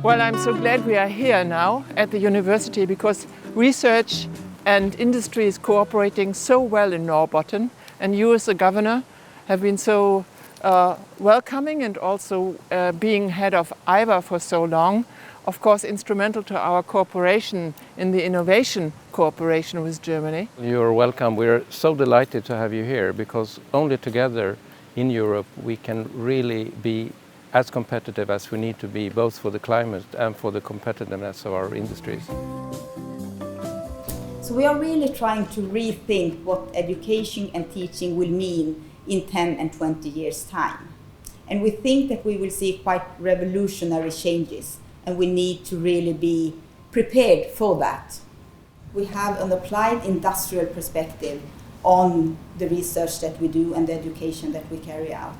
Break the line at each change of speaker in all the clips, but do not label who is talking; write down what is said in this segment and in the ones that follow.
Well, I'm so glad we are here now at the university because research and industry is cooperating so well in Norrbotten, and you as the governor have been so welcoming and also being head of IVA for so long, of course instrumental to our cooperation in the innovation cooperation with Germany.
You're welcome. We're so delighted to have you here because only together in Europe we can really be as competitive as we need to be, both for the climate and for the competitiveness of our industries.
So we are really trying to rethink what education and teaching will mean in 10 and 20 years' time. And we think that we will see quite revolutionary changes, and we need to really be prepared for that. We have an applied industrial perspective on the research that we do and the education that we carry out.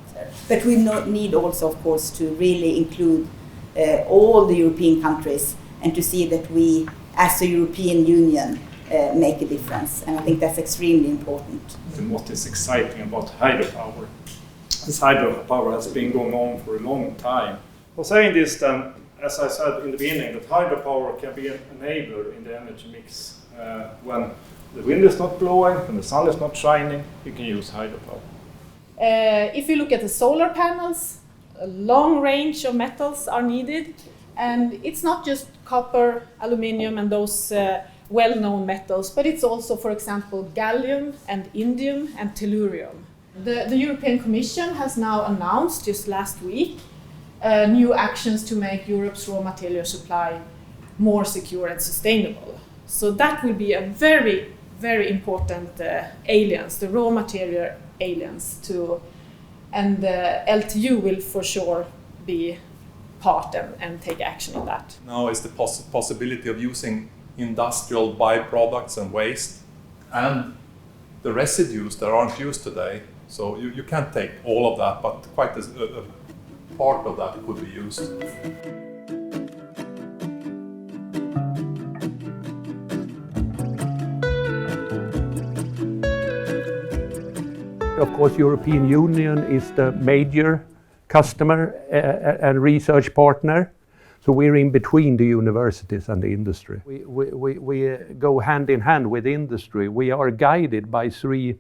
But we need also, of course, to really include all the European countries and to see that we, as a European Union, make a difference. And I think that's extremely important.
And what is exciting about hydropower? This hydropower has been going on for a long time. For saying this then, as I said in the beginning, that hydropower can be an enabler in the energy mix. When the wind is not blowing, when the sun is not shining, you can use hydropower.
If you look at the solar panels, a long range of metals are needed. And it's not just copper, aluminium and those well-known metals, but it's also, for example, gallium and indium and tellurium. The European Commission has now announced, just last week, new actions to make Europe's raw material supply more secure and sustainable. So that will be a very, very important alliance, the raw material alliance, and LTU will for sure be part and take action in that.
Now is the possibility of using industrial byproducts and waste and the residues that aren't used today. So you can't take all of that, but quite a part of that could be used.
Of course, European Union is the major customer and research partner. So we're in between the universities and the industry. We go hand in hand with industry. We are guided by 3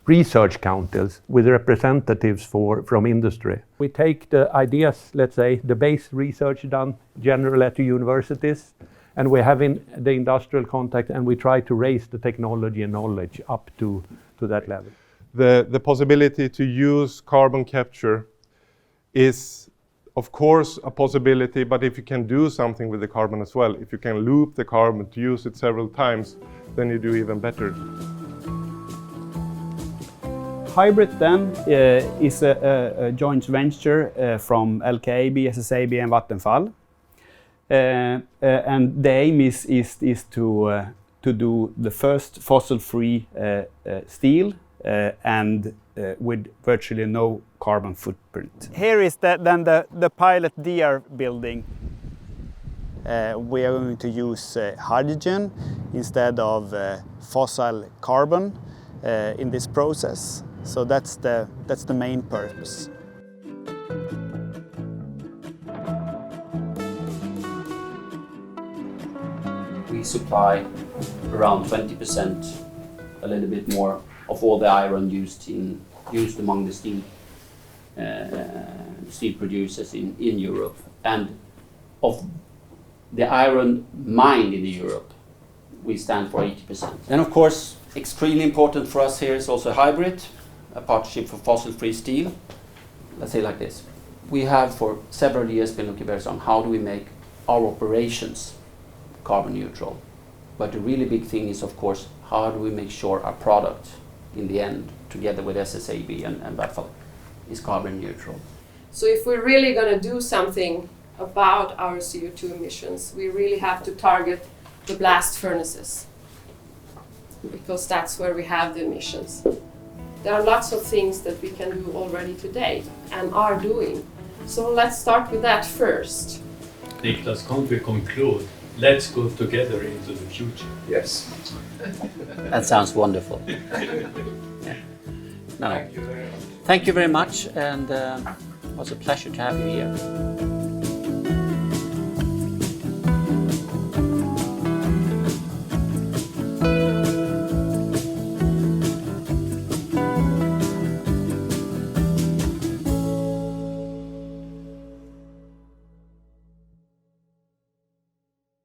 research councils with representatives from industry. We take the ideas, let's say, the base research done generally at the universities, and we have in the industrial contact, and we try to raise the technology and knowledge up to that level.
The possibility to use carbon capture is, of course, a possibility, but if you can do something with the carbon as well, if you can loop the carbon to use it several times, then you do even better.
Hybrid then is a joint venture from LKAB, SSAB and Vattenfall. And the aim is to do the first fossil-free steel and with virtually no carbon footprint. Here is then the pilot DR building. We are going to use hydrogen instead of fossil carbon in this process. So that's the main purpose.
We supply around 20%, a little bit more, of all the iron used among the steel producers in Europe, and of the iron mined in Europe, we stand for 80%. And of course, extremely important for us here is also hybrid, a partnership for fossil-free steel. Let's say like this: we have for several years been looking very strong, how do we make our operations carbon neutral? But the really big thing is, of course, how do we make sure our product in the end, together with SSAB and Vattenfall, is carbon neutral.
So if we're really going to do something about our CO2 emissions, we really have to target the blast furnaces, because that's where we have the emissions. There are lots of things that we can do already today and are doing. So let's start with that first.
Niklas, can't we conclude? Let's go together into the future.
Yes.
That sounds wonderful. Yeah. No. Thank you very much, and it was a pleasure to have you here.